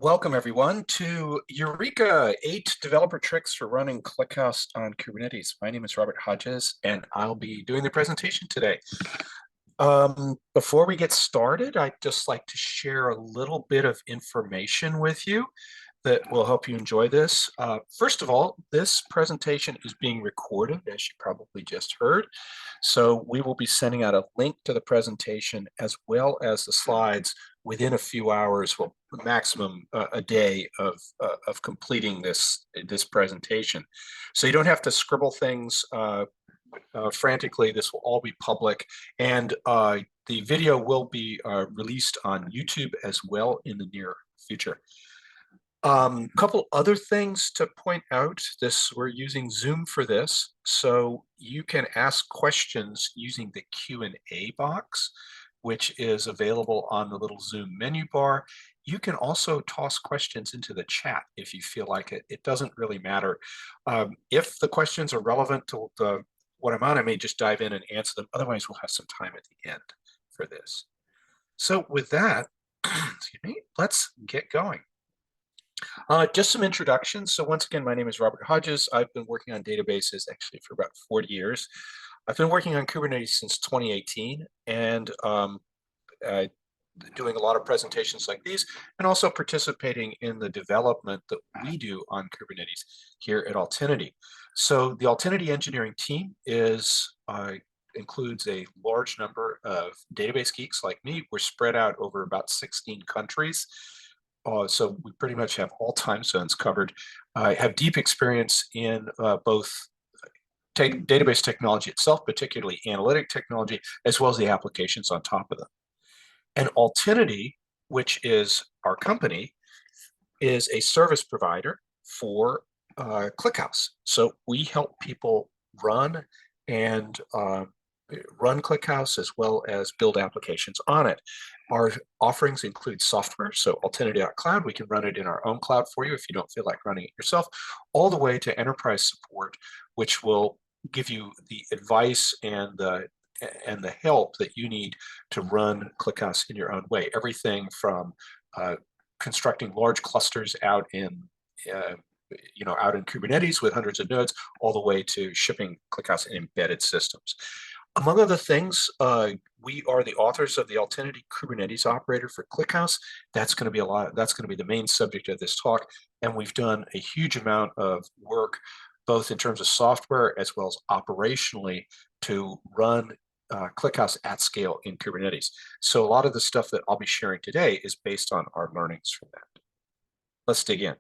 Welcome everyone to Eureka, 8 developer tricks for running ClickHouse on Kubernetes. My name is Robert Hodges and I'll be doing the presentation today. Before we get started, I'd just like to share a little bit of information with you that will help you enjoy this. First of all, this presentation is being recorded, as you probably just heard. So we will be sending out a link to the presentation as well as the slides within a few hours, well, maximum a day of completing this presentation. So you don't have to scribble things frantically. This will all be public, and the video will be released on YouTube as well in the near future. Couple other things to point out. We're using Zoom for this, so you can ask questions using the Q&A box, which is available on the little Zoom menu bar. You can also toss questions into the chat if you feel like it. It doesn't really matter. If the questions are relevant to what I'm on, I may just dive in and answer them. Otherwise, we'll have some time at the end for this. So with that, excuse me, let's get going. Just some introductions. So once again, my name is Robert Hodges. I've been working on databases actually for about 40 years. I've been working on Kubernetes since 2018 and doing a lot of presentations like these and also participating in the development that we do on Kubernetes here at Altinity. So the Altinity engineering team includes a large number of database geeks like me. We're spread out over about 16 countries. So we pretty much have all time zones covered. I have deep experience in both database technology itself, particularly analytic technology, as well as the applications on top of them. And Altinity, which is our company, is a service provider for ClickHouse. So we help people run ClickHouse as well as build applications on it. Our offerings include software, so Altinity.cloud, we can run it in our own cloud for you if you don't feel like running it yourself, all the way to enterprise support, which will give you the advice and the help that you need to run ClickHouse in your own way. Everything from constructing large clusters out in Kubernetes with hundreds of nodes, all the way to shipping ClickHouse in embedded systems. Among other things, we are the authors of the Altinity Kubernetes Operator for ClickHouse. That's going to be the main subject of this talk, and we've done a huge amount of work, both in terms of software as well as operationally, to run ClickHouse at scale in Kubernetes. So a lot of the stuff that I'll be sharing today is based on our learnings from that. Let's dig in.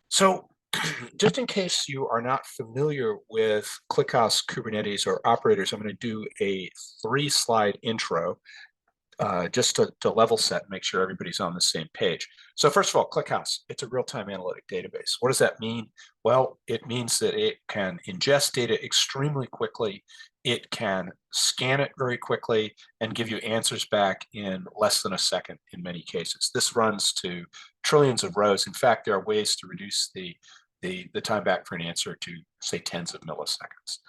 So just in case you are not familiar with ClickHouse Kubernetes or operators, I'm going to do a 3-slide intro just to level set and make sure everybody's on the same page. So first of all, ClickHouse, it's a real-time analytic database. What does that mean? Well, it means that it can ingest data extremely quickly. It can scan it very quickly and give you answers back in less than a second in many cases. This runs to trillions of rows. In fact, there are ways to reduce the time back for an answer to, say, tens of milliseconds.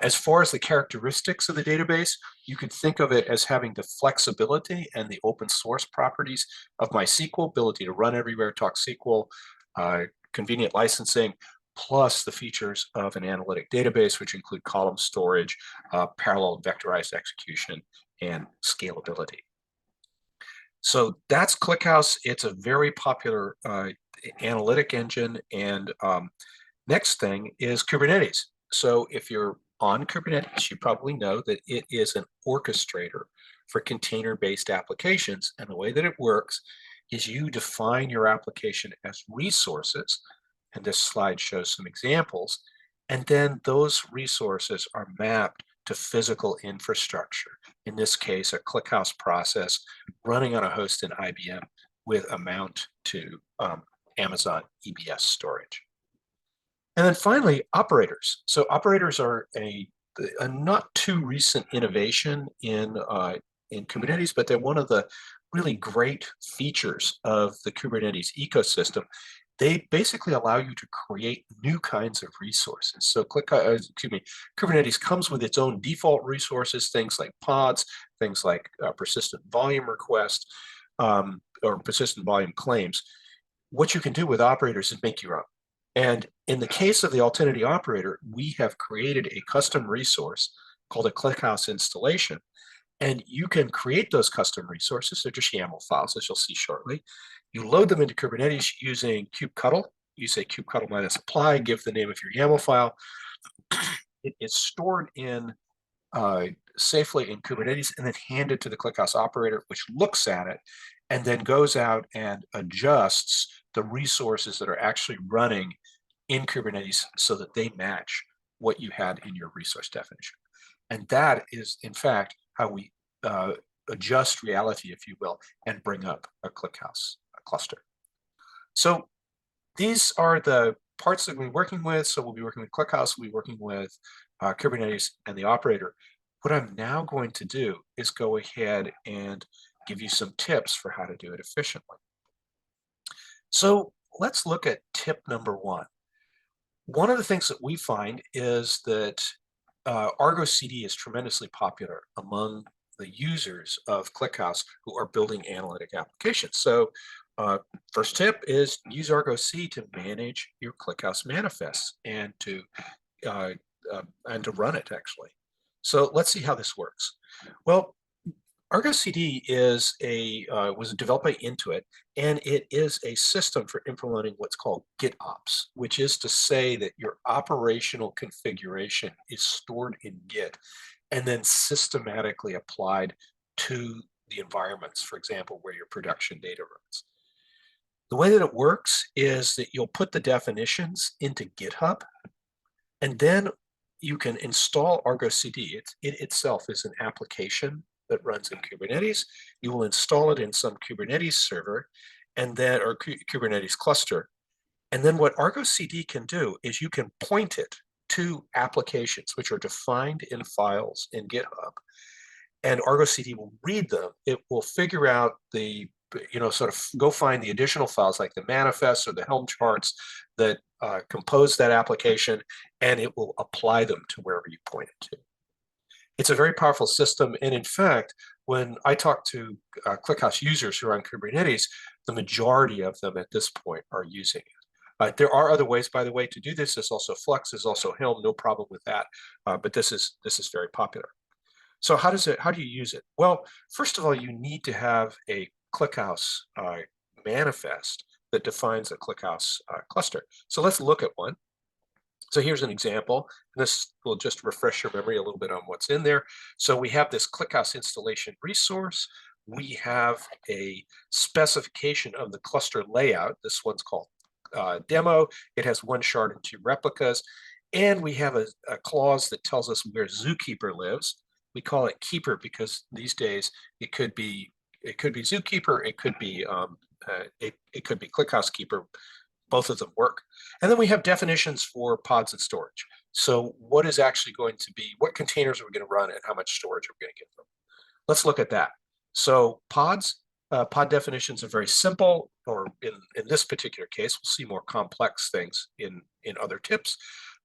As far as the characteristics of the database, you could think of it as having the flexibility and the open source properties of MySQL, ability to run everywhere, talk SQL, convenient licensing, plus the features of an analytic database, which include column storage, parallel vectorized execution, and scalability. So that's ClickHouse. It's a very popular analytic engine. And next thing is Kubernetes. So if you're on Kubernetes, you probably know that it is an orchestrator for container-based applications. And the way that it works is you define your application as resources. And this slide shows some examples. And then those resources are mapped to physical infrastructure. In this case, a ClickHouse process running on a host in IBM with a mount to Amazon EBS storage. And then finally, operators. So operators are a not too recent innovation in Kubernetes, but they're one of the really great features of the Kubernetes ecosystem. They basically allow you to create new kinds of resources. So Kubernetes comes with its own default resources, things like pods, things like persistent volume request, or persistent volume claims, what you can do with operators is make your own. And in the case of the Altinity operator, we have created a custom resource called a ClickHouse installation. And you can create those custom resources. They're just YAML files, as you'll see shortly. You load them into Kubernetes using kubectl. You say kubectl -apply, give the name of your YAML file. It is stored in safely in Kubernetes and then handed to the ClickHouse operator, which looks at it and then goes out and adjusts the resources that are actually running in Kubernetes so that they match what you had in your resource definition. And that is, in fact, how we adjust reality, if you will, and bring up a ClickHouse cluster. So these are the parts that we're working with. So we'll be working with ClickHouse, we'll be working with Kubernetes and the operator. What I'm now going to do is go ahead and give you some tips for how to do it efficiently. So let's look at tip number one. One of the things that we find is that Argo CD is tremendously popular among the users of ClickHouse who are building analytic applications. So first tip is use Argo CD to manage your ClickHouse manifests and to run it actually. So let's see how this works. Well, Argo CD is was developed by Intuit, and it is a system for implementing what's called GitOps, which is to say that your operational configuration is stored in Git and then systematically applied to the environments, for example, where your production data runs. The way that it works is that you'll put the definitions into GitHub, and then you can install Argo CD. It itself is an application that runs in Kubernetes. You will install it in some Kubernetes server and then, or Kubernetes cluster. And then what Argo CD can do is you can point it to applications which are defined in files in GitHub. And Argo CD will read them. It will figure out the, sort of go find the additional files like the manifests or the Helm charts that compose that application, and it will apply them to wherever you point it to. It's a very powerful system, and in fact, when I talk to ClickHouse users who are on Kubernetes, the majority of them at this point are using it. There are other ways, by the way, to do this. There's also Flux, there's also Helm, no problem with that, but this is very popular. So how do you use it? Well, first of all, you need to have a ClickHouse manifest that defines a ClickHouse cluster. So let's look at one. So here's an example. This will just refresh your memory a little bit on what's in there. So we have this ClickHouse installation resource. We have a specification of the cluster layout. This one's called demo. It has 1 shard and 2 replicas. And we have a clause that tells us where Zookeeper lives. We call it Keeper because these days it could be Zookeeper, it could be ClickHouse Keeper. Both of them work. And then we have definitions for pods and storage. So what is actually going to be, what containers are we going to run and how much storage are we going to give them? Let's look at that. So pods, pod definitions are very simple, or in this particular case, we'll see more complex things in other tips,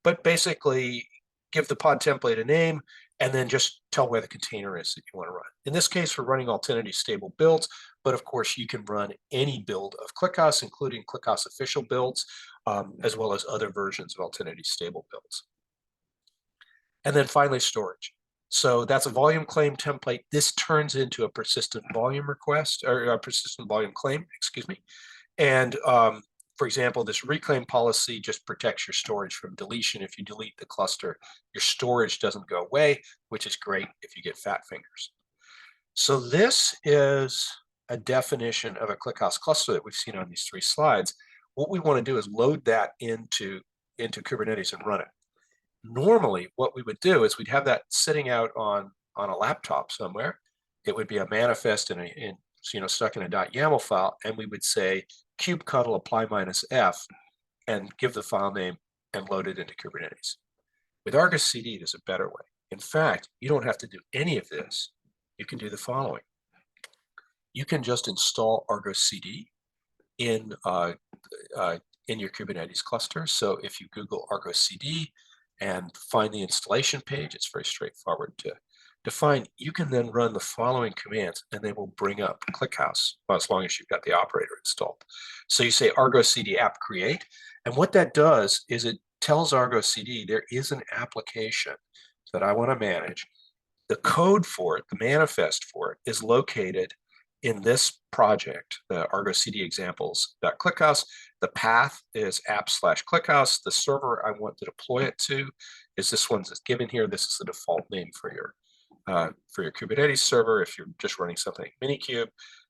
but basically give the pod template a name and then just tell where the container is that you want to run. In this case, we're running Altinity stable builds, but of course you can run any build of ClickHouse, including ClickHouse official builds, as well as other versions of Altinity stable builds. And then finally, storage. So that's a volume claim template. This turns into a persistent volume request, or a persistent volume claim, excuse me. And for example, this reclaim policy just protects your storage from deletion. If you delete the cluster, your storage doesn't go away, which is great if you get fat fingers. So this is a definition of a ClickHouse cluster that we've seen on these 3 slides. What we want to do is load that into Kubernetes and run it. Normally, what we would do is we'd have that sitting out on a laptop somewhere. It would be a manifest stuck in a .yaml file, and we would say kubectl apply -f and give the file name and load it into Kubernetes. With Argo CD, there's a better way. In fact, you don't have to do any of this. You can do the following. You can just install Argo CD in your Kubernetes cluster. So if you Google Argo CD and find the installation page, it's very straightforward define, you can then run the following commands and they will bring up ClickHouse as long as you've got the operator installed. So you say Argo CD app create, and what that does is it tells Argo CD there is an application that I want to manage. The code for it, the manifest for it, is located in this project, the Argo CD examples.clickhouse. The path is app/ClickHouse. The server I want to deploy it to is this one that's given here. This is the default name for your Kubernetes server if you're just running something like Minikube,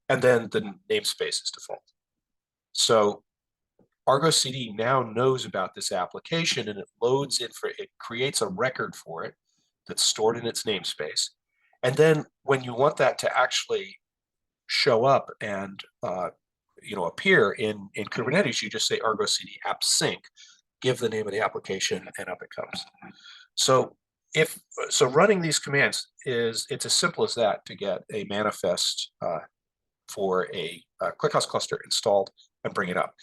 and then the namespace is default. So Argo CD now knows about this application, and it loads it creates a record for it that's stored in its namespace. And then when you want that to actually show up and appear in Kubernetes, you just say Argo CD app sync, give the name of the application, and up it comes. So running these commands it's as simple as that to get a manifest for a ClickHouse cluster installed and bring it up.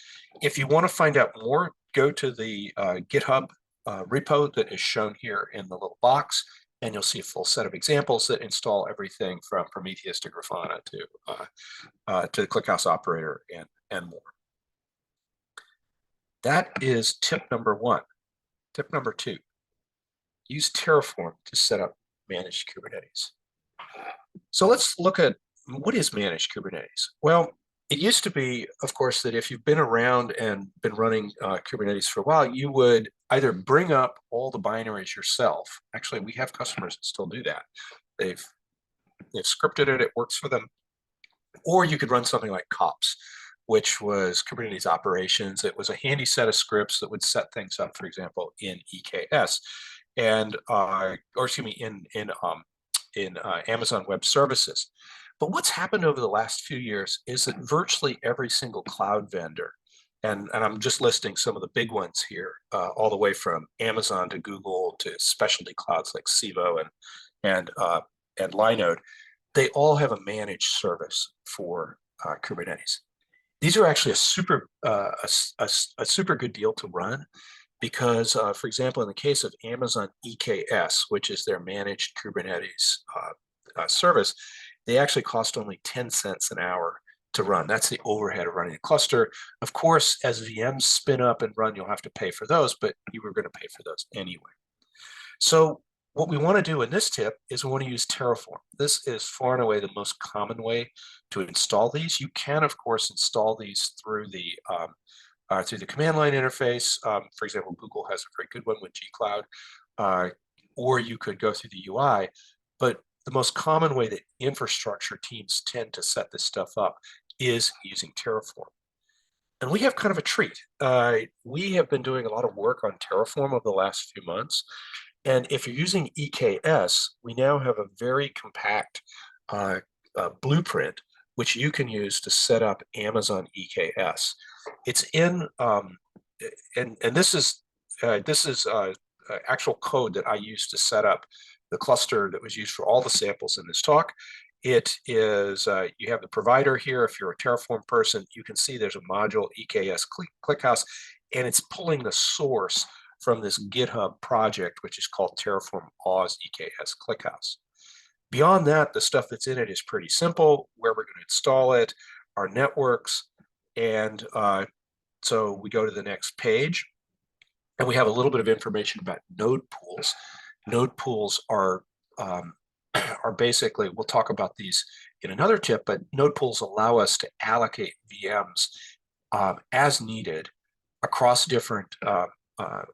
If you want to find out more, go to the GitHub repo that is shown here in the little box, and you'll see a full set of examples that install everything from Prometheus to Grafana to the ClickHouse operator and more. That is tip number 1. Tip number 2, use Terraform to set up managed Kubernetes. So let's look at what is managed Kubernetes. Well, it used to be, of course, that if you've been around and been running Kubernetes for a while, you would either bring up all the binaries yourself. Actually, we have customers that still do that. They've scripted it, it works for them. Or you could run something like COPS, which was Kubernetes operations. It was a handy set of scripts that would set things up, for example, in EKS, and in Amazon Web Services. But what's happened over the last few years is that virtually every single cloud vendor, and I'm just listing some of the big ones here, all the way from Amazon to Google to specialty clouds like Civo and Linode, they all have a managed service for Kubernetes. These are actually a super good deal to run because, for example, in the case of Amazon EKS, which is their managed Kubernetes service, they actually cost only 10 cents an hour to run. That's the overhead of running a cluster. Of course, as VMs spin up and run, you'll have to pay for those, but you were going to pay for those anyway. So what we want to do in this tip is we want to use Terraform. This is far and away the most common way to install these. You can, of course, install these through the command line interface. For example, Google has a very good one with gcloud, or you could go through the UI. But the most common way that infrastructure teams tend to set this stuff up is using Terraform. And we have kind of a treat. We have been doing a lot of work on Terraform over the last few months. And if you're using EKS, we now have a very compact blueprint which you can use to set up Amazon EKS. It's in, and this is actual code that I used to set up the cluster that was used for all the samples in this talk. It is, you have the provider here. If you're a Terraform person, you can see there's a module EKS ClickHouse, and it's pulling the source from this GitHub project, which is called Terraform Oz EKS ClickHouse. Beyond that, the stuff that's in it is pretty simple, where we're going to install it, our networks, and so we go to the next page, and we have a little bit of information about node pools. Node pools are basically, we'll talk about these in another tip, but node pools allow us to allocate VMs as needed across different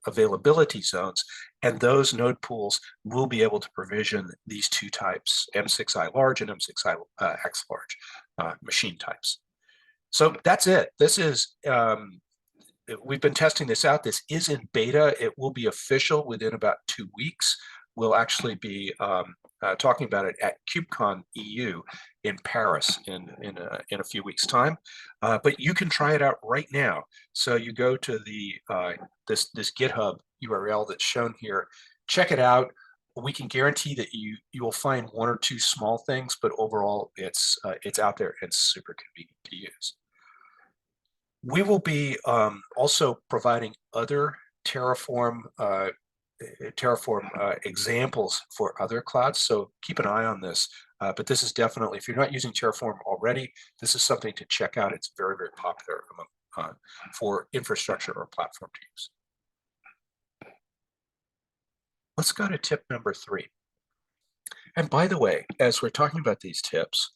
availability zones, and those node pools will be able to provision these two types, M6I large and M6I X large machine types. So that's it. This is, we've been testing this out. This is in beta. It will be official within about 2 weeks. We'll actually be talking about it at KubeCon EU in Paris in a few weeks' time. But you can try it out right now. So you go to the this GitHub URL that's shown here. Check it out. We can guarantee that you will find 1 or 2 small things, but overall it's out there and super convenient to use. We will be also providing other Terraform Terraform examples for other clouds, so keep an eye on this. But this is definitely, if you're not using Terraform already, this is something to check out. It's very, very popular among, for infrastructure or platform teams. Let's go to tip number 3. And by the way, as we're talking about these tips,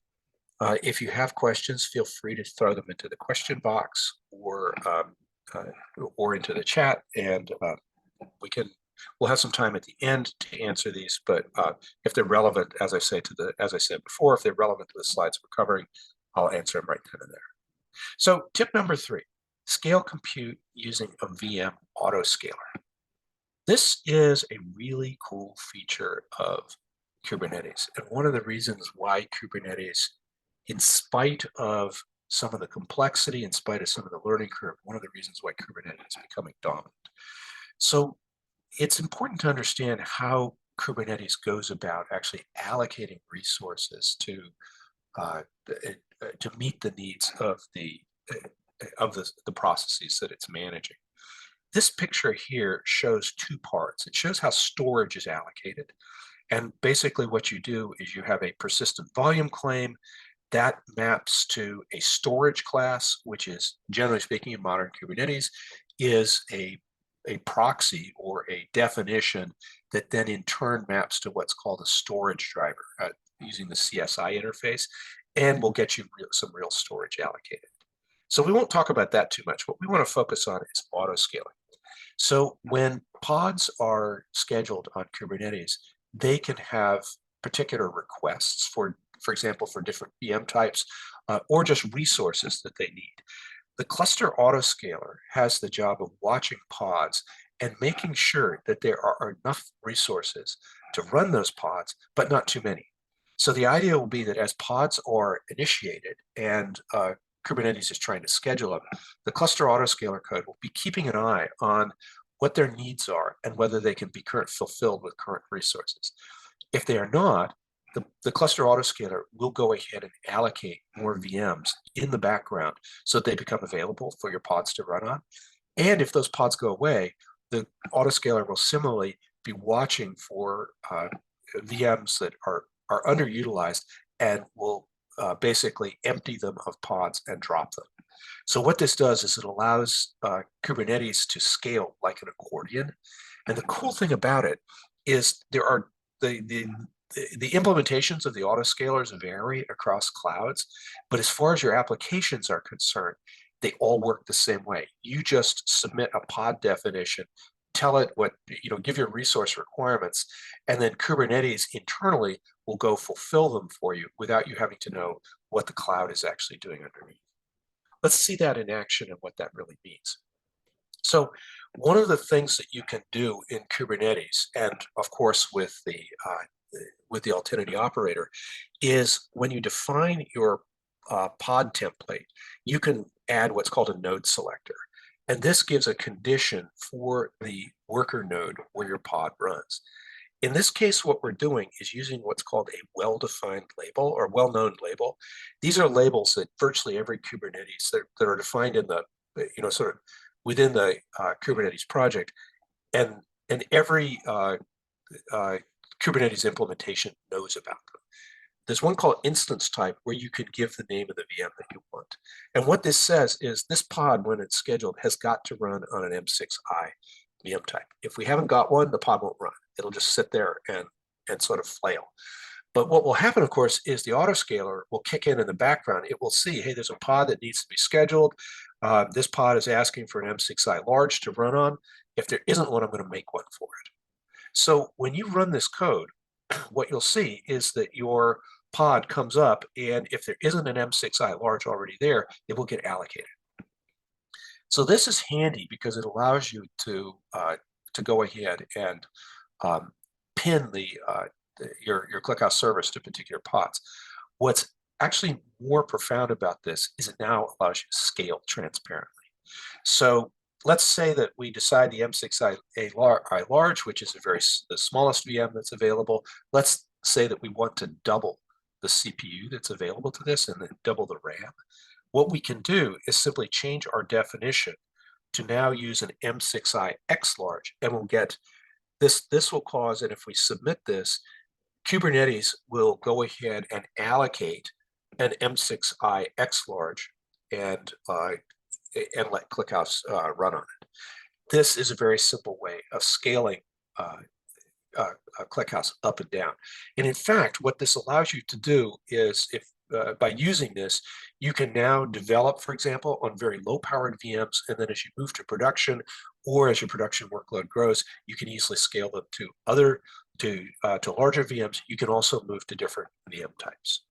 if you have questions, feel free to throw them into the question box or into the chat, and we'll have some time at the end to answer these. But if they're relevant, as I said before, if they're relevant to the slides we're covering, I'll answer them right then and there. So tip number 3, scale compute using a VM autoscaler. This is a really cool feature of Kubernetes, and one of the reasons why Kubernetes, in spite of some of the complexity, in spite of some of the learning curve, one of the reasons why Kubernetes is becoming dominant. So it's important to understand how Kubernetes goes about actually allocating resources to meet the needs of the processes that it's managing. This picture here shows 2 parts. It shows how storage is allocated. And basically what you do is you have a persistent volume claim that maps to a storage class, which is, generally speaking, in modern Kubernetes, is a proxy or a definition that then in turn maps to what's called a storage driver using the CSI interface, and will get you some real storage allocated. So we won't talk about that too much. What we want to focus on is autoscaling. So when pods are scheduled on Kubernetes, they can have particular requests for example, for different VM types or just resources that they need. The cluster autoscaler has the job of watching pods and making sure that there are enough resources to run those pods, but not too many. So the idea will be that as pods are initiated and Kubernetes is trying to schedule them, the cluster autoscaler code will be keeping an eye on what their needs are and whether they can be fulfilled with current resources. If they are not, the cluster autoscaler will go ahead and allocate more VMs in the background so that they become available for your pods to run on. And if those pods go away, the autoscaler will similarly be watching for VMs that are underutilized and will basically empty them of pods and drop them. So what this does is it allows Kubernetes to scale like an accordion. And the cool thing about it is there are the implementations of the autoscalers vary across clouds, but as far as your applications are concerned, they all work the same way. You just submit a pod definition, tell it what, give your resource requirements, and then Kubernetes internally will go fulfill them for you without you having to know what the cloud is actually doing underneath. Let's see that in action and what that really means. So one of the things that you can do in Kubernetes, and of course with the Altinity operator, is when you define your pod template, you can add what's called a node selector. And this gives a condition for the worker node where your pod runs. In this case, what we're doing is using what's called a well-defined label or well-known label. These are labels that virtually every Kubernetes that are defined in the, sort of within the Kubernetes project, and every Kubernetes implementation knows about them. There's one called instance type where you can give the name of the VM that you want. And what this says is this pod, when it's scheduled, has got to run on an M6i VM type. If we haven't got one, the pod won't run. It'll just sit there and sort of flail. But what will happen, of course, is the autoscaler will kick in the background. It will see, hey, there's a pod that needs to be scheduled. This pod is asking for an M6i large to run on. If there isn't one, I'm going to make one for it. So when you run this code, what you'll see is that your pod comes up, and if there isn't an M6i large already there, it will get allocated. So this is handy because it allows you to go ahead and pin your ClickHouse service to particular pods. What's actually more profound about this is it now allows you to scale transparently. So let's say that we decide the M6i large, which is the smallest VM that's available. Let's say that we want to double the CPU that's available to this and then double the RAM. What we can do is simply change our definition to now use an M6i X large, and we'll get This will cause, and if we submit this, Kubernetes will go ahead and allocate an M6I X large and let ClickHouse run on it. This is a very simple way of scaling ClickHouse up and down. And in fact, what this allows you to do is, if by using this, you can now develop, for example, on very low-powered VMs, and then as you move to production, or as your production workload grows, you can easily scale them to larger VMs. You can also move to different VM types.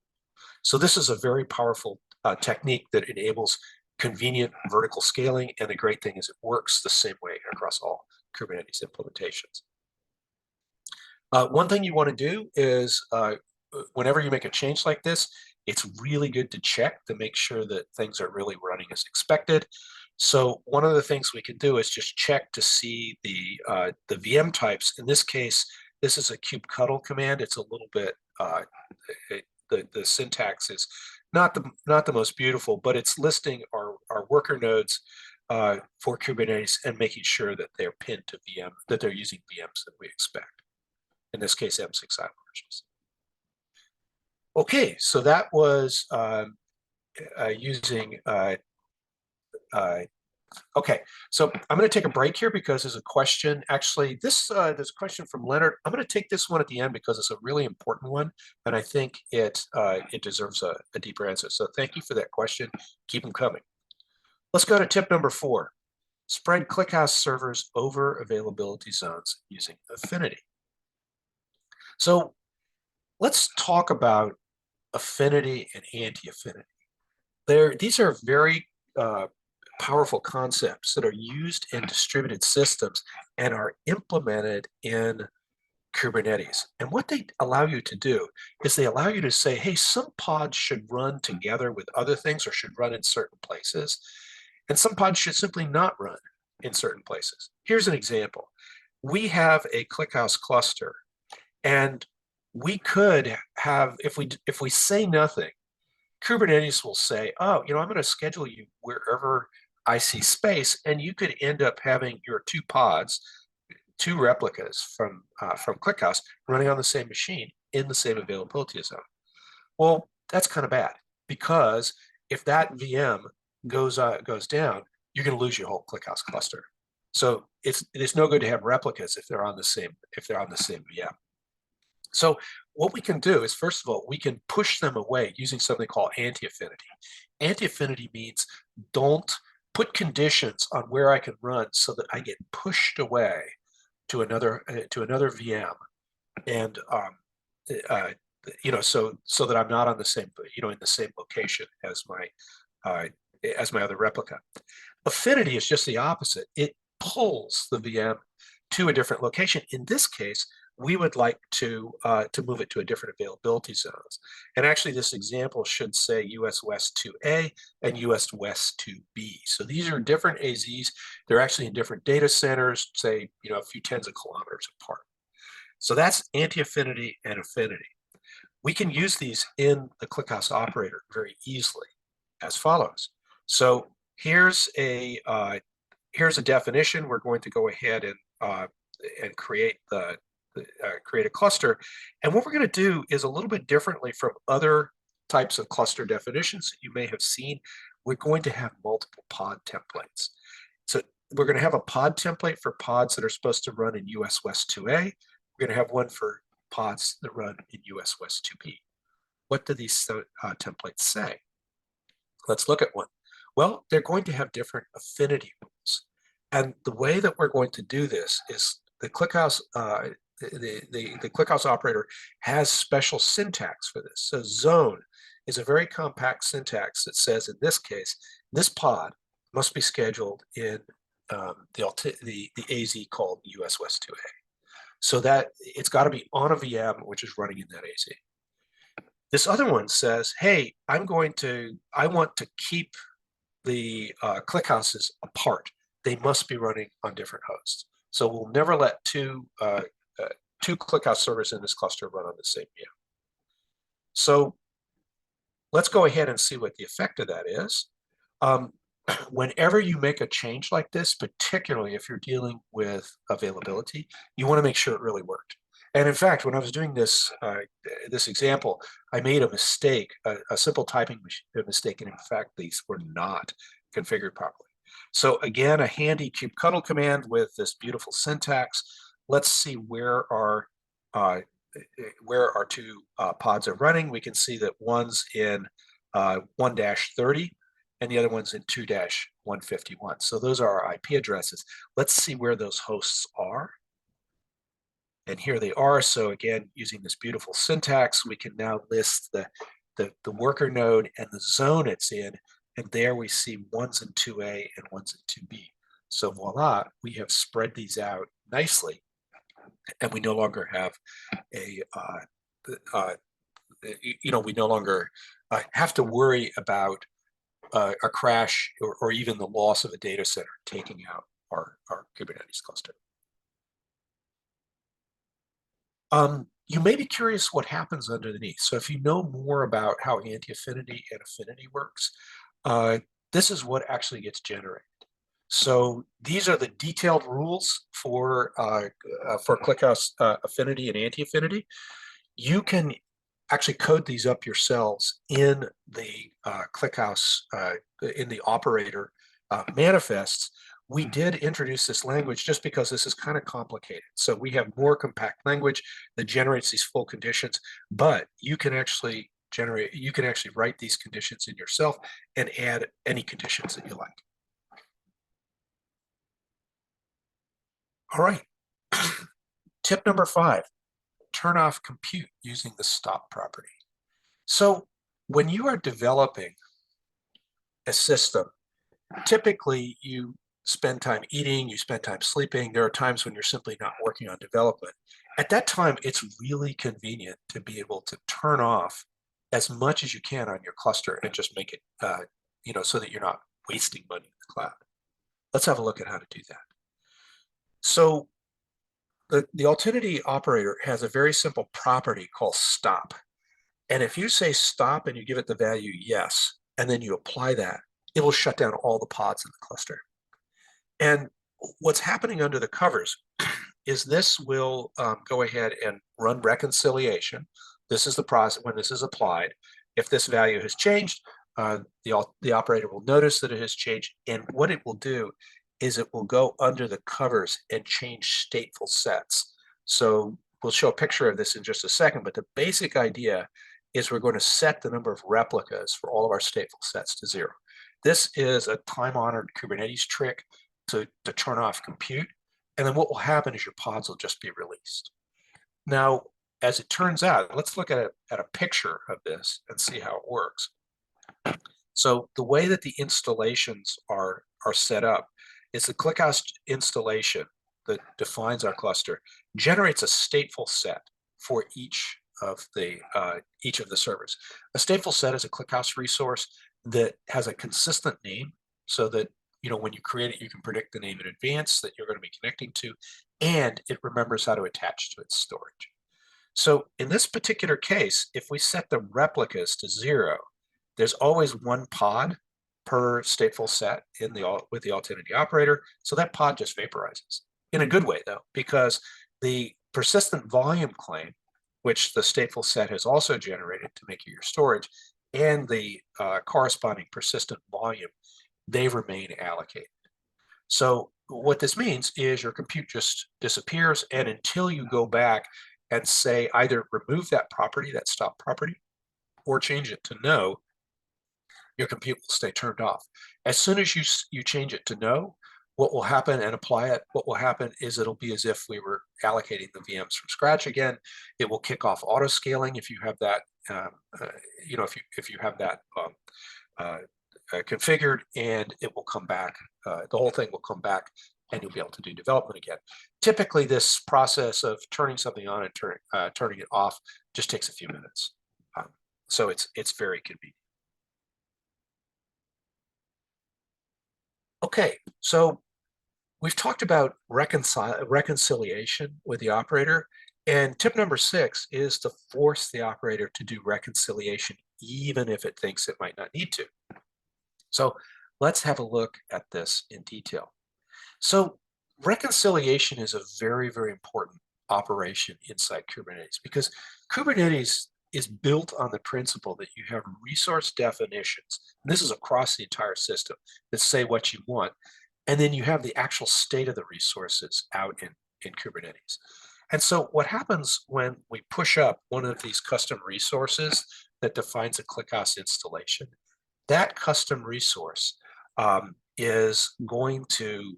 So this is a very powerful technique that enables convenient vertical scaling, and the great thing is it works the same way across all Kubernetes implementations. One thing you want to do is whenever you make a change like this, it's really good to check to make sure that things are really running as expected. So one of the things we can do is just check to see the VM types. In this case, this is a kubectl command. It's a little bit the syntax is not the most beautiful, but it's listing our worker nodes for Kubernetes and making sure that they're pinned to VM, that they're using VMs that we expect. In this case, M6I versions. Okay, so that was using. Okay, so I'm going to take a break here because there's a question. Actually, there's a question from Leonard. I'm going to take this one at the end because it's a really important one, and I think it deserves a deeper answer. So thank you for that question. Keep them coming. Let's go to tip number 4. Spread ClickHouse servers over availability zones using affinity. So let's talk about affinity and anti-affinity. These are very powerful concepts that are used in distributed systems and are implemented in Kubernetes. And what they allow you to do is they allow you to say, hey, some pods should run together with other things or should run in certain places, and some pods should simply not run in certain places. Here's an example. We have a ClickHouse cluster, and we could have, if we say nothing, Kubernetes will say, oh, I'm going to schedule you wherever I see space, and you could end up having your 2 pods, 2 replicas from ClickHouse running on the same machine in the same availability zone. Well, that's kind of bad, because if that VM goes down, you're going to lose your whole ClickHouse cluster. So it's no good to have replicas if they're on the same VM. So what we can do is, first of all, we can push them away using something called anti-affinity. Anti-affinity means don't put conditions on where I can run so that I get pushed away to another VM, and so that I'm not on the same in the same location as my other replica. Affinity is just the opposite. It pulls the VM to a different location. In this case, we would like to move it to a different availability zones. And actually, this example should say US West 2A and US West 2B. So these are different AZs. They're actually in different data centers, say, a few tens of kilometers apart. So that's anti-affinity and affinity. We can use these in the ClickHouse operator very easily as follows. So here's a definition. We're going to go ahead and create a cluster. And what we're going to do is a little bit differently from other types of cluster definitions that you may have seen. We're going to have multiple pod templates. So we're going to have a pod template for pods that are supposed to run in US West 2A. We're going to have one for pods that run in US West 2B. What do these templates say? Let's look at one. Well, they're going to have different affinity rules. And the way that we're going to do this is the ClickHouse the ClickHouse operator has special syntax for this. So zone is a very compact syntax that says, in this case, this pod must be scheduled in the AZ called US West 2A. So that it's got to be on a VM which is running in that AZ. This other one says, hey, I want to keep the ClickHouses apart. They must be running on different hosts. So we'll never let two ClickHouse servers in this cluster run on the same VM. So let's go ahead and see what the effect of that is. whenever you make a change like this, particularly if you're dealing with availability, you want to make sure it really worked. And in fact, when I was doing this this example, I made a mistake, a simple typing mistake, and in fact, these were not configured properly. So again, a handy kubectl command with this beautiful syntax. Let's see where our two pods are running. We can see that one's in 1-30 and the other one's in 2-151. So those are our IP addresses. Let's see where those hosts are. And here they are. So again, using this beautiful syntax, we can now list the worker node and the zone it's in. And there we see one's in 2A and one's in 2B. So voila, we have spread these out nicely. And we no longer have a, we no longer have to worry about a crash or even the loss of a data center taking out our Kubernetes cluster. You may be curious what happens underneath. So if you know more about how anti-affinity and affinity works, this is what actually gets generated. So these are the detailed rules for ClickHouse affinity and anti-affinity. You can actually code these up yourselves in the ClickHouse, in the operator manifests. We did introduce this language just because this is kind of complicated. So we have more compact language that generates these full conditions, but you can actually write these conditions in yourself and add any conditions that you like. All right. Tip number 5, turn off compute using the stop property. So when you are developing a system, typically you spend time eating, you spend time sleeping. There are times when you're simply not working on development. At that time, it's really convenient to be able to turn off as much as you can on your cluster and just make it, so that you're not wasting money in the cloud. Let's have a look at how to do that. So the Altinity operator has a very simple property called stop. And if you say stop and you give it the value yes, and then you apply that, it will shut down all the pods in the cluster. And what's happening under the covers is this will go ahead and run reconciliation. This is the process when this is applied. If this value has changed, the operator will notice that it has changed. And what it will do is it will go under the covers and change stateful sets. So we'll show a picture of this in just a second, but the basic idea is we're going to set the number of replicas for all of our stateful sets to 0. This is a time-honored Kubernetes trick to turn off compute. And then what will happen is your pods will just be released. Now, as it turns out, let's look at a picture of this and see how it works. So the way that the installations are set up is the ClickHouse installation that defines our cluster generates a stateful set for each of the servers. A stateful set is a ClickHouse resource that has a consistent name, so that when you create it, you can predict the name in advance that you're going to be connecting to, and it remembers how to attach to its storage. So in this particular case, if we set the replicas to 0, there's always one pod per stateful set with the Altinity operator, so that pod just vaporizes. In a good way, though, because the persistent volume claim, which the stateful set has also generated to make your storage, and the corresponding persistent volume, they remain allocated. So what this means is your compute just disappears, and until you go back and say either remove that property, that stop property, or change it to no, your compute will stay turned off. As soon as you change it to no, what will happen and apply it, what will happen is it'll be as if we were allocating the VMs from scratch again. It will kick off autoscaling if you have that, if you have that configured, and it will come back. The whole thing will come back, and you'll be able to do development again. Typically, this process of turning something on and turning it off just takes a few minutes. So it's very convenient. Okay, so we've talked about reconciliation with the operator, and tip number 6 is to force the operator to do reconciliation even if it thinks it might not need to. So Let's have a look at this in detail. So reconciliation is a very, very important operation inside Kubernetes because Kubernetes is built on the principle that you have resource definitions, and this is across the entire system, that say what you want, and then you have the actual state of the resources out in Kubernetes. And so what happens when we push up one of these custom resources that defines a ClickHouse installation, that custom resource is going to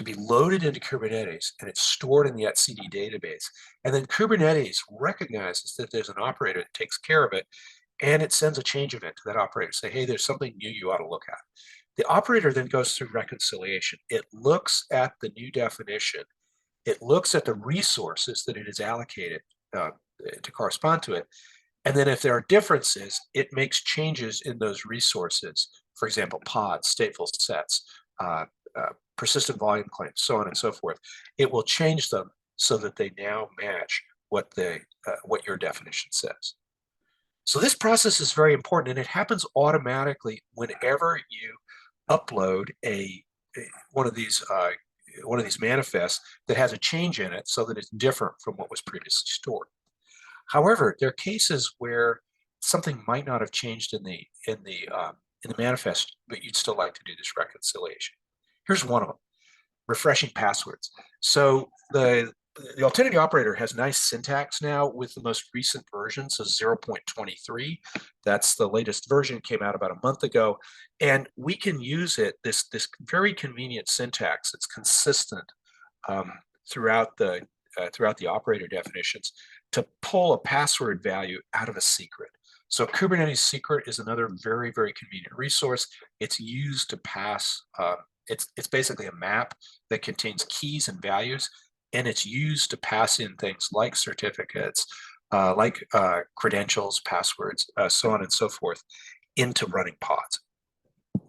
be loaded into Kubernetes, and it's stored in the etcd database. And then Kubernetes recognizes that there's an operator that takes care of it, and it sends a change event to that operator, say, hey, there's something new you ought to look at. The operator then goes through reconciliation. It looks at the new definition. It looks at the resources that it is allocated to correspond to it. And then if there are differences, it makes changes in those resources. For example, pods, stateful sets, persistent volume claims, so on and so forth. It will change them so that they now match what your definition says. So this process is very important, and it happens automatically whenever you upload one of these manifests that has a change in it so that it's different from what was previously stored. However, there are cases where something might not have changed in the manifest, but you'd still like to do this reconciliation. Here's one of them: refreshing passwords. So the Altinity operator has nice syntax now with the most recent version, so 0.23. That's the latest version, came out about a month ago, and we can use it. This very convenient syntax that's consistent throughout the operator definitions to pull a password value out of a secret. So Kubernetes secret is another very, very convenient resource. It's used to pass, it's basically a map that contains keys and values, and it's used to pass in things like certificates, like credentials, passwords, so on and so forth, into running pods.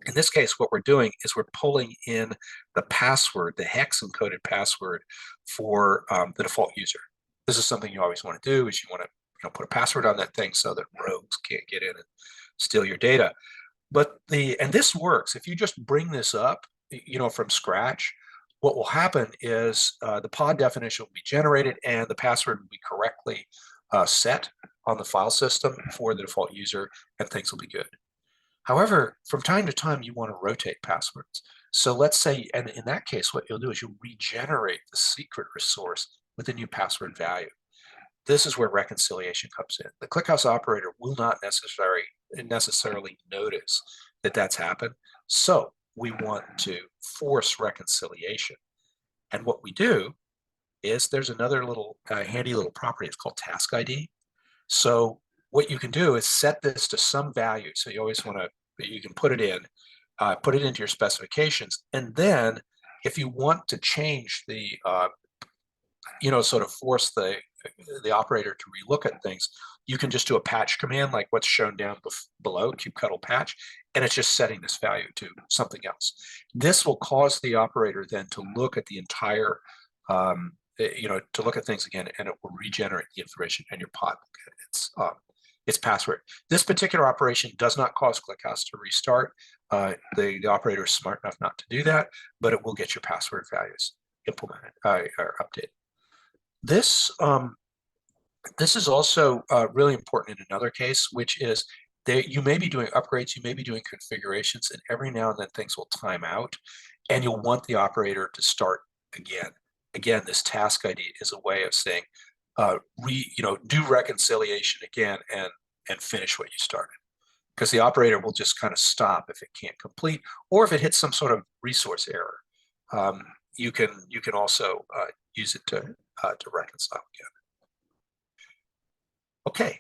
In this case, what we're doing is we're pulling in the password, the hex encoded password for the default user. This is something you always want to do, is you want to put a password on that thing so that rogues can't get in and steal your data. And this works. If you just bring this up, from scratch, what will happen is the pod definition will be generated and the password will be correctly set on the file system for the default user, and things will be good. However, from time to time, you want to rotate passwords. So let's say, and in that case, what you'll do is you'll regenerate the secret resource with a new password value. This is where reconciliation comes in. The ClickHouse operator will not necessarily notice that that's happened. So we want to force reconciliation. And what we do is there's another little handy little property. It's called task ID. So what you can do is set this to some value. So you always want to, you can put it into your specifications. And then if you want to change the, sort of force the operator to relook at things, you can just do a patch command like what's shown down below, kubectl patch, and it's just setting this value to something else. This will cause the operator then to look at the entire, to look at things again, and it will regenerate the information, and your pod will get its password. This particular operation does not cause ClickHouse to restart. The operator is smart enough not to do that, but it will get your password values implemented or updated. This is also really important in another case, which is that you may be doing upgrades, you may be doing configurations, and every now and then things will time out, and you'll want the operator to start again. Again, this task ID is a way of saying, do reconciliation again and finish what you started, because the operator will just kind of stop if it can't complete, or if it hits some sort of resource error. You can also use it to reconcile again. Okay,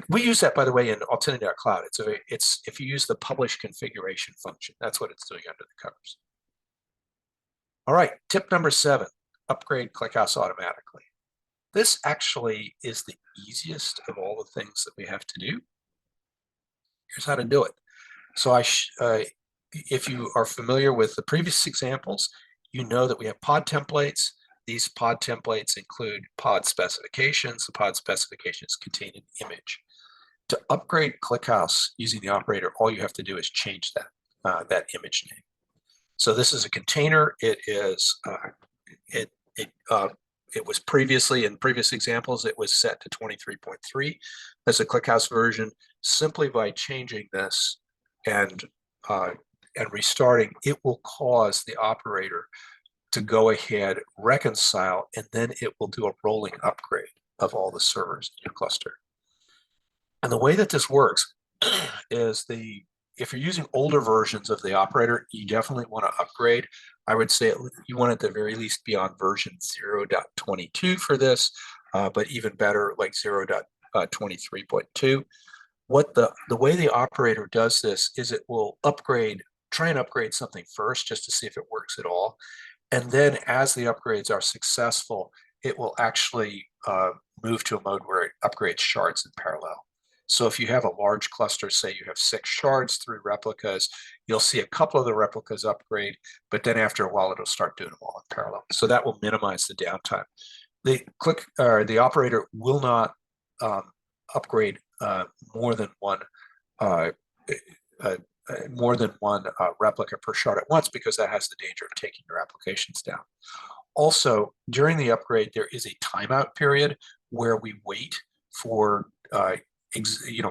we use that, by the way, in Altinity.cloud. It's if you use the publish configuration function, that's what it's doing under the covers. All right, tip number 7: upgrade ClickHouse automatically. This actually is the easiest of all the things that we have to do. Here's how to do it. So if you are familiar with the previous examples, you know that we have pod templates. These pod templates include pod specifications. The pod specifications contain an image. To upgrade ClickHouse using the operator, all you have to do is change that image name. So this is a container. It is it was previously, in previous examples, it was set to 23.3 as a ClickHouse version. Simply by changing this and restarting, it will cause the operator to go ahead, reconcile, and then it will do a rolling upgrade of all the servers in your cluster. And the way that this works is if you're using older versions of the operator, you definitely want to upgrade. I would say you want at the very least be on version 0.22 for this, but even better, like 0.23.2. What the way the operator does this is it will try and upgrade something first just to see if it works at all. And then as the upgrades are successful, it will actually move to a mode where it upgrades shards in parallel. So if you have a large cluster, say you have 6 shards, 3 replicas, you'll see a couple of the replicas upgrade, but then after a while, it'll start doing them all in parallel. So that will minimize the downtime. The operator will not upgrade more than one replica per shard at once, because that has the danger of taking your applications down. Also, during the upgrade, there is a timeout period where we wait for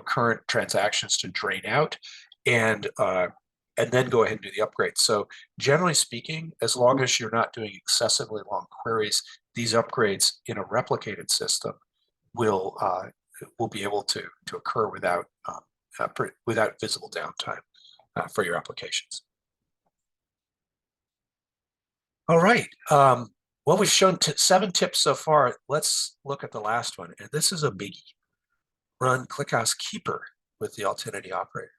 current transactions to drain out, and then go ahead and do the upgrade. So generally speaking, as long as you're not doing excessively long queries, these upgrades in a replicated system will be able to occur without visible downtime for your applications. All right. Well, we've shown 7 tips so far. Let's look at the last one, and this is a biggie. Run ClickHouse Keeper with the Altinity operator.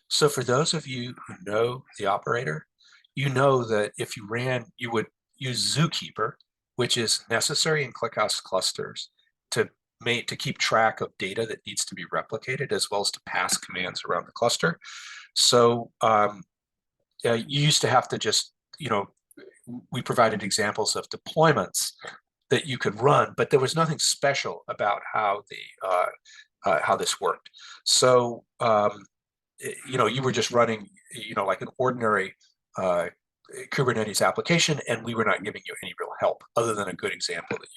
So for those of you who know the operator, you know that if you would use Zookeeper, which is necessary in ClickHouse clusters to keep track of data that needs to be replicated, as well as to pass commands around the cluster. So you used to have to just, we provided examples of deployments that you could run, but there was nothing special about how this worked. So you were just running like an ordinary Kubernetes application, and we were not giving you any real help other than a good example that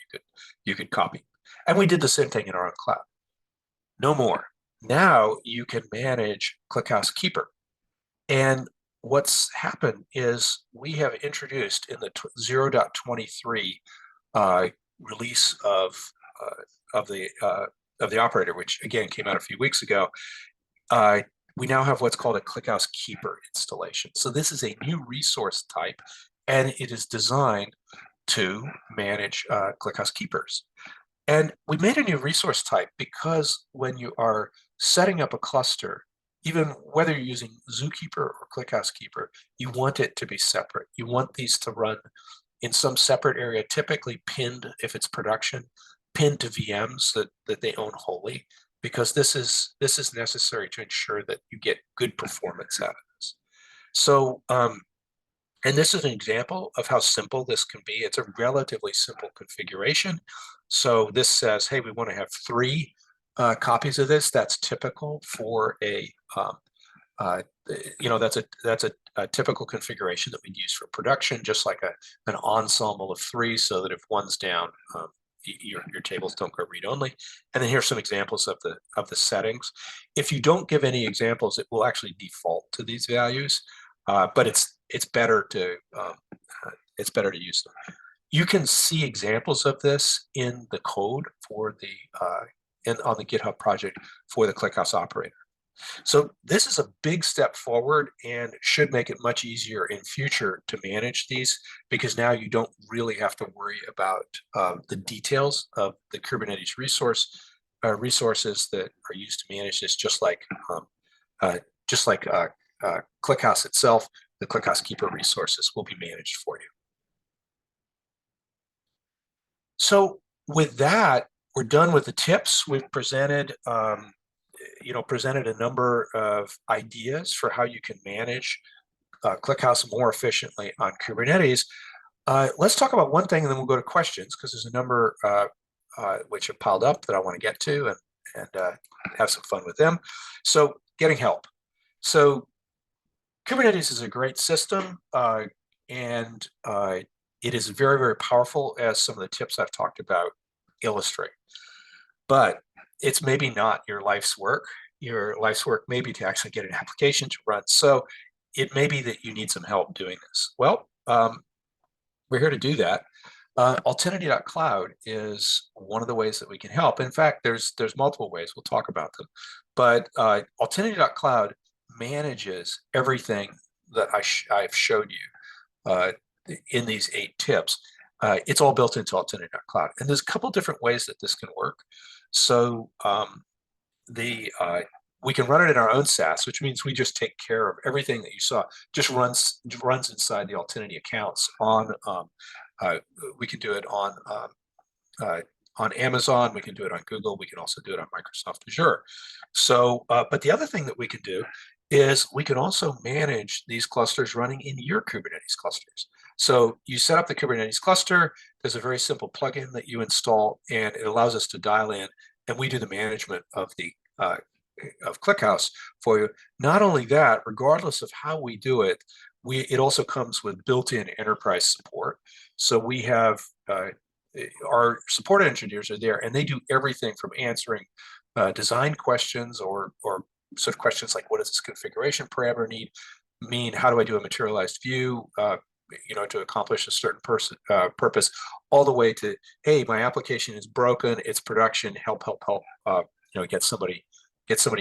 you could copy. And we did the same thing in our own cloud. No more. Now you can manage ClickHouse Keeper. And what's happened is we have introduced in the 0.23 release of the operator, which again came out a few weeks ago, we now have what's called a ClickHouse Keeper installation. So this is a new resource type, and it is designed to manage ClickHouse Keepers. And we made a new resource type because when you are setting up a cluster, even whether you're using Zookeeper or ClickHouse Keeper, you want it to be separate. You want these to run in some separate area, typically pinned, if it's production, pinned to VMs that they own wholly, because this is necessary to ensure that you get good performance out of this. So, and this is an example of how simple this can be. It's a relatively simple configuration. So this says, hey, we want to have 3 copies of this. That's typical for a, that's a typical configuration that we'd use for production, just like an ensemble of 3, so that if one's down, your tables don't go read-only. And then here's some examples of the settings. If you don't give any examples, it will actually default to these values, but it's better to use them. You can see examples of this in the code for on the GitHub project for the ClickHouse operator. So this is a big step forward and should make it much easier in future to manage these, because now you don't really have to worry about the details of the Kubernetes resources that are used to manage this, just like ClickHouse itself. The ClickHouse Keeper resources will be managed for you. So with that, we're done with the tips. We've presented presented a number of ideas for how you can manage ClickHouse more efficiently on Kubernetes. Let's talk about one thing, and then we'll go to questions, because there's a number which have piled up that I want to get to, have some fun with them. So getting help. So Kubernetes is a great system, and it is very, very powerful, as some of the tips I've talked about illustrate. But it's maybe not your life's work. Your life's work may be to actually get an application to run. So it may be that you need some help doing this. Well, we're here to do that. Altinity.cloud is one of the ways that we can help. In fact, there's multiple ways. We'll talk about them. But Altinity.cloud manages everything that I've showed you in these 8 tips. It's all built into Altinity.cloud. And there's a couple different ways that this can work. So we can run it in our own SaaS, which means we just take care of everything that you saw. Just runs inside the Altinity accounts on. We can do it on Amazon. We can do it on Google. We can also do it on Microsoft Azure. So, but the other thing that we can do is we can also manage these clusters running in your Kubernetes clusters. So you set up the Kubernetes cluster. There's a very simple plugin that you install, and it allows us to dial in, and we do the management of the of ClickHouse for you. Not only that, regardless of how we do it, it also comes with built-in enterprise support. So we have our support engineers are there, and they do everything from answering design questions or sort of questions like, what does this configuration parameter mean? How do I do a materialized view? To accomplish a certain purpose, all the way to, hey, my application is broken, it's production, help, get somebody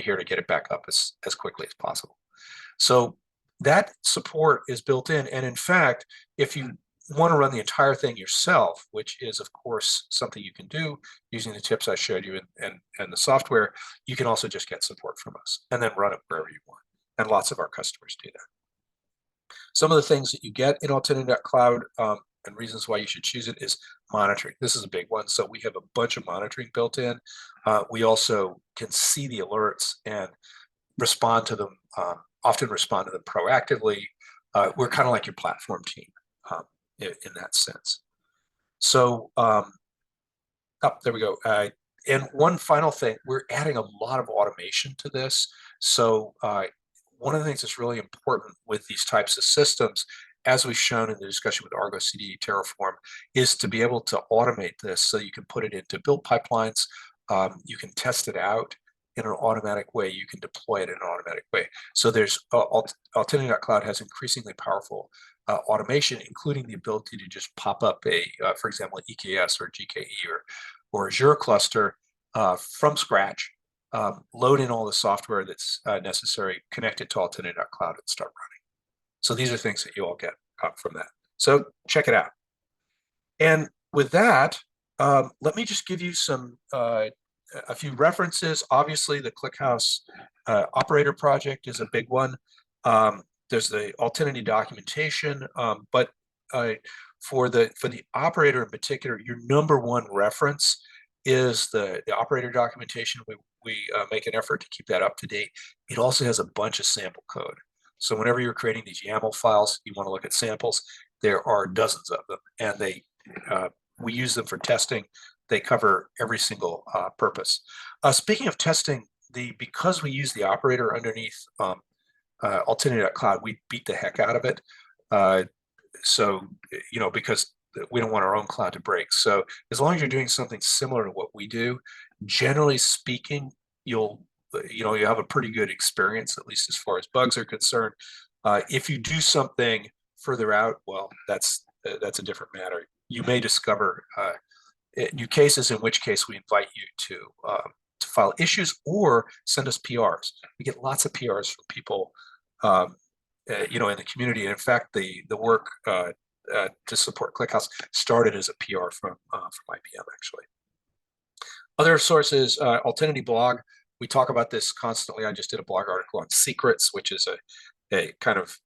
here to get it back up as quickly as possible. So that support is built in, and in fact, if you want to run the entire thing yourself, which is of course something you can do using the tips I showed you and the software, you can also just get support from us and then run it wherever you want. And lots of our customers do that. Some of the things that you get in Altinity.cloud and reasons why you should choose it is monitoring. This is a big one. So we have a bunch of monitoring built in. We also can see the alerts and respond to them, often respond to them proactively. We're kind of like your platform team in that sense. So, there we go. And one final thing, we're adding a lot of automation to this. So one of the things that's really important with these types of systems, as we've shown in the discussion with Argo CD, Terraform, is to be able to automate this so you can put it into build pipelines. You can test it out in an automatic way. You can deploy it in an automatic way. So there's Altinity.cloud has increasingly powerful automation, including the ability to just pop up for example, EKS or GKE or Azure cluster from scratch, load in all the software that's necessary, connect it to Altinity.cloud, and start running. So these are things that you all get from that. So check it out. And with that, let me just give you a few references. Obviously, the ClickHouse Operator project is a big one. There's the Altinity documentation, but for the operator in particular, your #1 reference is the operator documentation. We make an effort to keep that up to date. It also has a bunch of sample code. So whenever you're creating these YAML files, you want to look at samples. There are dozens of them, and we use them for testing. They cover every single purpose. Speaking of testing, because we use the operator underneath Altinity.cloud, we beat the heck out of it. So, because we don't want our own cloud to break. So as long as you're doing something similar to what we do, generally speaking, you have a pretty good experience, at least as far as bugs are concerned. If you do something further out, well, that's a different matter. You may discover new cases, in which case we invite you to file issues or send us PRs. We get lots of PRs from people, in the community. And in fact, the work to support ClickHouse started as a PR from IBM, actually. Other sources, Altinity blog. We talk about this constantly. I just did a blog article on secrets, which is a kind of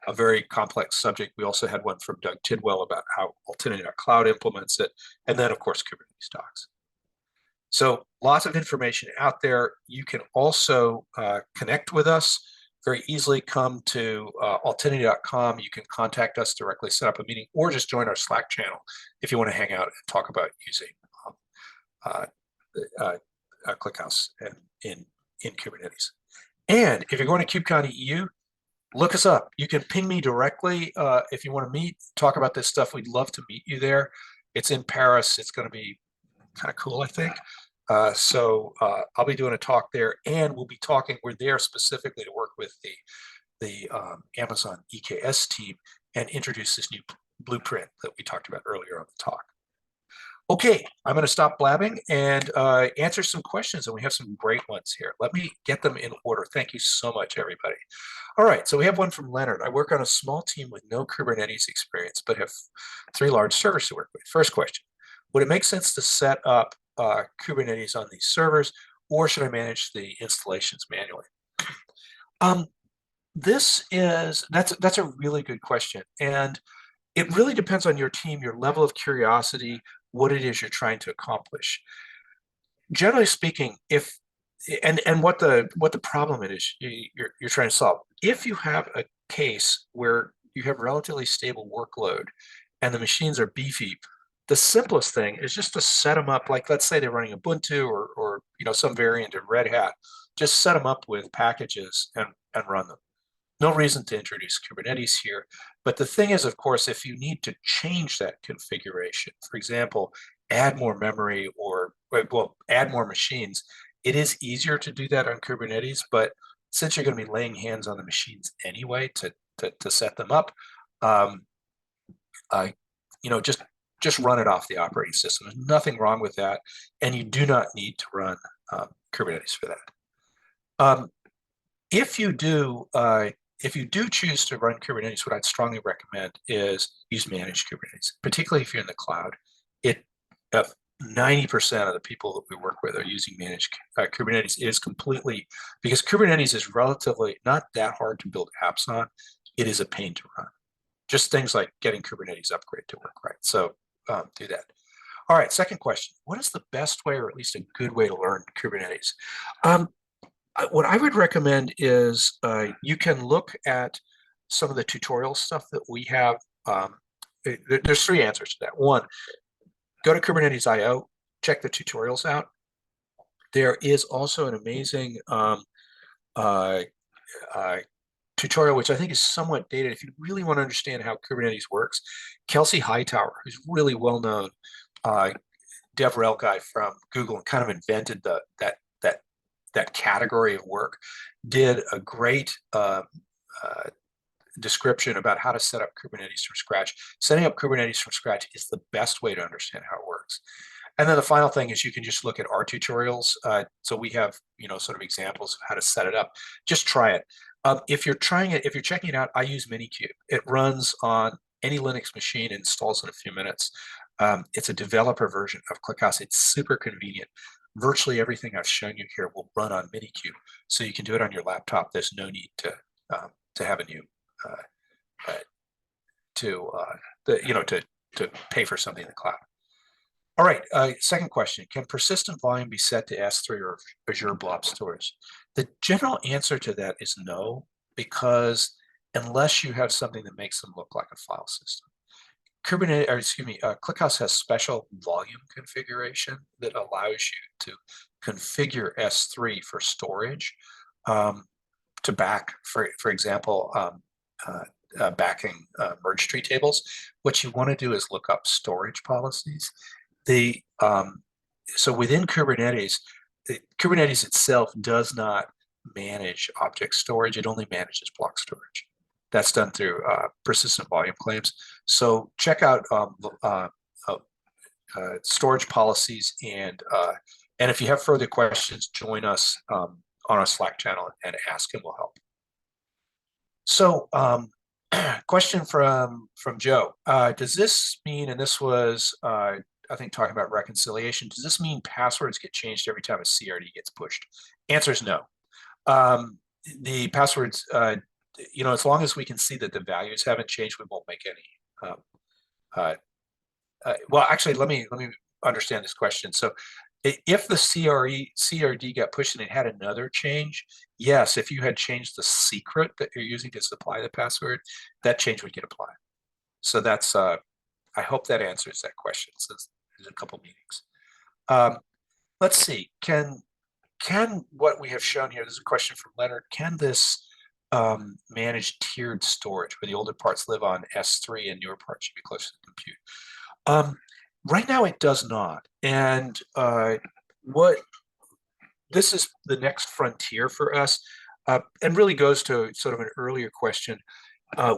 a very complex subject. We also had one from Doug Tidwell about how Altinity.cloud implements it, and then of course Kubernetes docs. So lots of information out there. You can also connect with us very easily. Come to altinity.com. You can contact us directly, set up a meeting, or just join our Slack channel if you want to hang out and talk about using ClickHouse in Kubernetes. And if you're going to KubeCon EU, look us up. You can ping me directly if you want to meet, talk about this stuff. We'd love to meet you there. It's in Paris. It's going to be kind of cool, I think. So I'll be doing a talk there, and we'll be talking. We're there specifically to work with the Amazon EKS team and introduce this new blueprint that we talked about earlier on the talk. Okay, I'm going to stop blabbing and answer some questions, and we have some great ones here. Let me get them in order. Thank you so much, everybody. All right, so we have one from Leonard. I work on a small team with no Kubernetes experience, but have 3 large servers to work with. First question, would it make sense to set up Kubernetes on these servers, or should I manage the installations manually? That's a really good question, and it really depends on your team, your level of curiosity, what it is you're trying to accomplish. Generally speaking, what the problem it is you're trying to solve. If you have a case where you have relatively stable workload and the machines are beefy, the simplest thing is just to set them up. Like, let's say they're running Ubuntu or some variant of Red Hat. Just set them up with packages and run them. No reason to introduce Kubernetes here. But the thing is, of course, if you need to change that configuration, for example, add more memory or, well, add more machines, it is easier to do that on Kubernetes. But since you're going to be laying hands on the machines anyway to set them up, just run it off the operating system. There's nothing wrong with that, and you do not need to run Kubernetes for that. If you do choose to run Kubernetes, what I'd strongly recommend is use managed Kubernetes, particularly if you're in the cloud. 90% of the people that we work with are using managed Kubernetes. It is completely, because Kubernetes is relatively not that hard to build apps on. It is a pain to run. Just things like getting Kubernetes upgrade to work right. So do that. All right, second question. What is the best way, or at least a good way, to learn Kubernetes? What I would recommend is you can look at some of the tutorial stuff that we have. There's 3 answers to that. One, go to Kubernetes.io, check the tutorials out. There is also an amazing tutorial, which I think is somewhat dated. If you really want to understand how Kubernetes works, Kelsey Hightower, who's really well-known DevRel guy from Google and kind of invented that category of work, did a great description about how to set up Kubernetes from scratch. Setting up Kubernetes from scratch is the best way to understand how it works. And then the final thing is you can just look at our tutorials. So we have, sort of examples of how to set it up. Just try it. If you're checking it out, I use Minikube. It runs on any Linux machine, installs in a few minutes. It's a developer version of ClickHouse. It's super convenient. Virtually everything I've shown you here will run on Minikube, so you can do it on your laptop. There's no need to have a new to pay for something in the cloud. All right, second question: can persistent volume be set to S3 or Azure Blob Storage? The general answer to that is no, because unless you have something that makes them look like a file system. ClickHouse has special volume configuration that allows you to configure S3 for storage, to back, for example, backing merge tree tables. What you want to do is look up storage policies. So within Kubernetes, Kubernetes itself does not manage object storage. It only manages block storage. That's done through persistent volume claims. So check out storage policies, and if you have further questions, join us on our Slack channel and ask, and we'll help. So question from Joe. Does this mean, and this was I think talking about reconciliation, does this mean passwords get changed every time a CRD gets pushed? Answer is no. The passwords, as long as we can see that the values haven't changed, we won't make any. Well, actually, let me understand this question. So, if the CRD got pushed and it had another change, yes, if you had changed the secret that you're using to supply the password, that change would get applied. So that's, I hope that answers that question, since there's a couple meetings. Let's see, can can what we have shown here, this is a question from Leonard, can this manage tiered storage where the older parts live on S3 and newer parts should be closer to the compute? Right now it does not. And what this is the next frontier for us, and really goes to sort of an earlier question.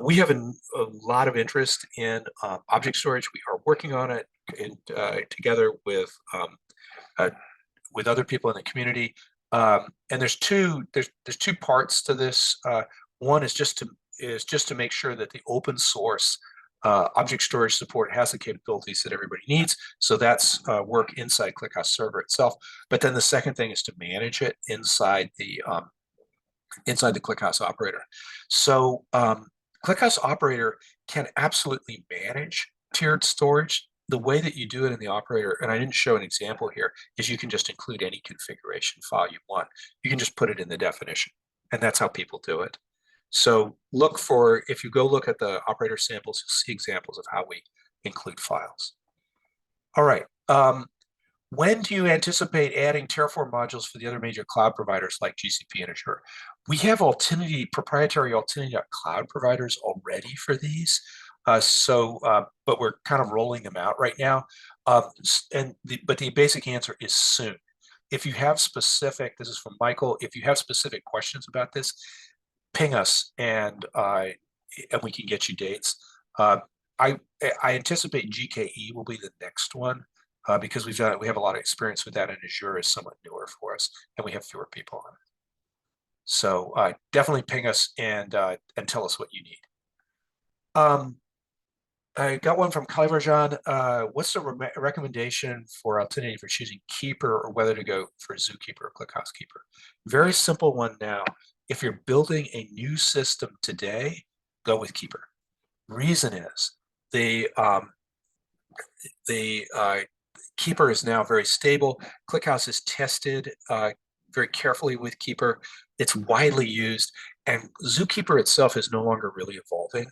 We have a lot of interest in object storage. We are working on it together with other people in the community. And there's two parts to this. One is just to make sure that the open source object storage support has the capabilities that everybody needs. So that's work inside ClickHouse server itself. But then the second thing is to manage it inside the ClickHouse operator. So ClickHouse operator can absolutely manage tiered storage. The way that you do it in the operator, and I didn't show an example here, is you can just include any configuration file you want. You can just put it in the definition, and that's how people do it. So if you go look at the operator samples, you'll see examples of how we include files. All right. When do you anticipate adding Terraform modules for the other major cloud providers like GCP and Azure? We have proprietary Altinity cloud providers already for these. But we're kind of rolling them out right now. But the basic answer is soon. If you have this is from Michael, if you have specific questions about this, ping us and we can get you dates. I anticipate GKE will be the next one because we have a lot of experience with that, and Azure is somewhat newer for us, and we have fewer people on it. So definitely ping us and tell us what you need. I got one from Kaiverjan. What's the recommendation for Altinity for choosing Keeper or whether to go for Zookeeper or ClickHouse Keeper? Very simple one now. If you're building a new system today, go with Keeper. Reason is the Keeper is now very stable. ClickHouse is tested very carefully with Keeper. It's widely used, and Zookeeper itself is no longer really evolving.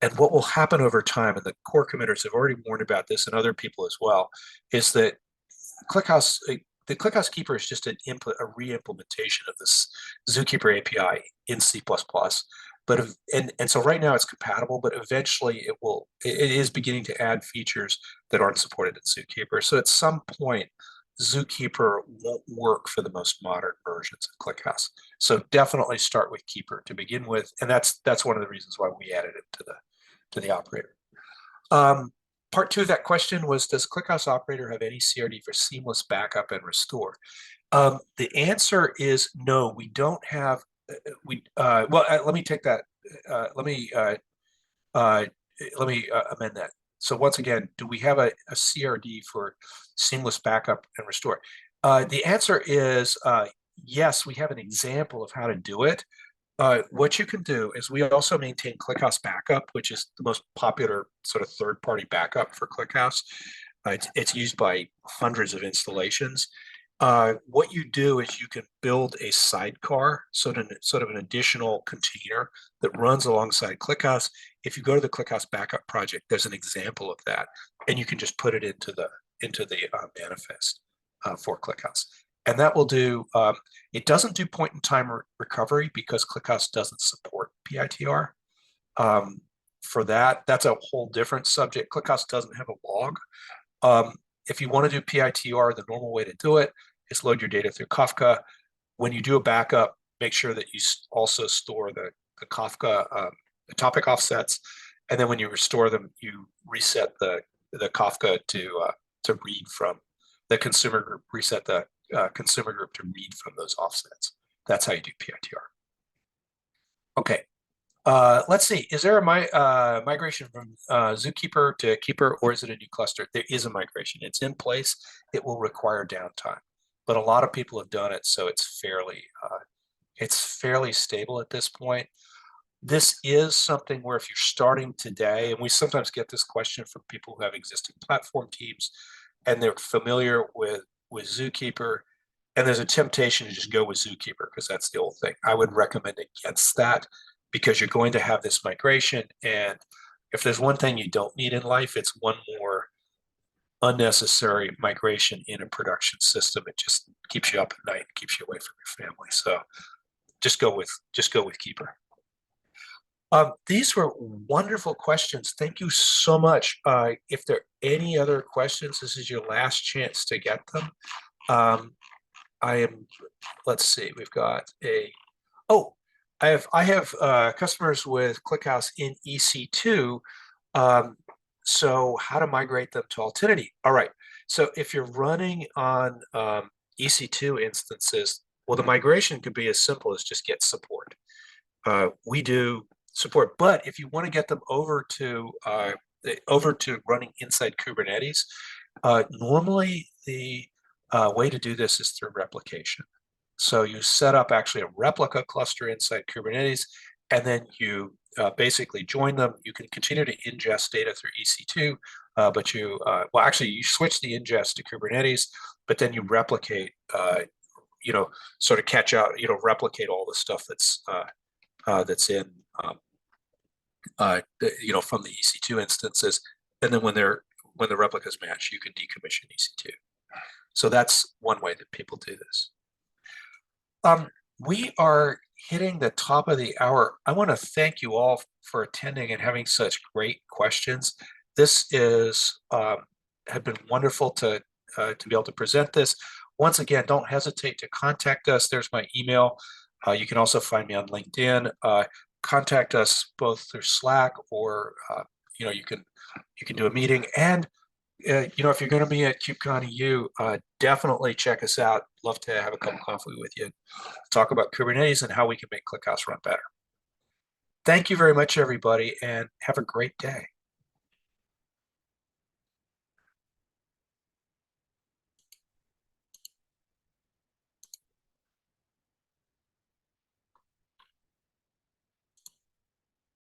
And what will happen over time, and the core committers have already warned about this and other people as well, is that the ClickHouse Keeper is just a re-implementation of this Zookeeper API in C++. And so right now it's compatible, but eventually it is beginning to add features that aren't supported in Zookeeper. So at some point, Zookeeper won't work for the most modern versions of ClickHouse. So definitely start with Keeper to begin with, and that's one of the reasons why we added it to the operator. Part two of that question was, does ClickHouse operator have any CRD for seamless backup and restore? The answer is no. We don't have. Let me take that. Let me amend that. So once again, do we have a CRD for seamless backup and restore? The answer is yes, we have an example of how to do it. What you can do is we also maintain ClickHouse Backup, which is the most popular sort of third-party backup for ClickHouse. It's used by hundreds of installations. What you do is you can build a sidecar, sort of an additional container that runs alongside ClickHouse. If you go to the ClickHouse Backup project, there's an example of that, and you can just put it into the manifest for ClickHouse. And that will do, it doesn't do point-in-time recovery because ClickHouse doesn't support PITR. For that, that's a whole different subject. ClickHouse doesn't have a log. If you want to do PITR, the normal way to do it is load your data through Kafka. When you do a backup, make sure that you also store the Kafka the topic offsets, and then when you restore them, you reset the Kafka to read from the consumer group. Reset the consumer group to read from those offsets. That's how you do PITR. Okay. Let's see. Is there a migration from Zookeeper to Keeper, or is it a new cluster? There is a migration. It's in place. It will require downtime, but a lot of people have done it, so it's fairly stable at this point. This is something where if you're starting today, and we sometimes get this question from people who have existing platform teams, and they're familiar with Zookeeper, and there's a temptation to just go with Zookeeper because that's the old thing. I would recommend against that, because you're going to have this migration, and if there's one thing you don't need in life, it's one more unnecessary migration in a production system. keeps you up at night, keeps you away from your family. So just go with Keeper. These were wonderful questions. Thank you so much. If there are any other questions, this is your last chance to get them. Let's see, we've got I have customers with ClickHouse in EC2. So how to migrate them to Altinity? All right. So if you're running on EC2 instances, well, the migration could be as simple as just get support. We do support, but if you want to get them over to running inside Kubernetes, normally the way to do this is through replication. So you set up actually a replica cluster inside Kubernetes, and then you basically join them. You can continue to ingest data through EC2, but you switch the ingest to Kubernetes, but then you replicate, sort of catch out, replicate all the stuff that's in, from the EC2 instances, and then when the replicas match, you can decommission EC2. So that's one way that people do this. We are hitting the top of the hour. I want to thank you all for attending and having such great questions. This have been wonderful to be able to present this. Once again, don't hesitate to contact us. There's my email. You can also find me on LinkedIn. Contact us both through Slack, or you can do a meeting. And if you're going to be at KubeCon EU, definitely check us out. Love to have a cup of coffee with you, talk about Kubernetes and how we can make ClickHouse run better. Thank you very much, everybody, and have a great day.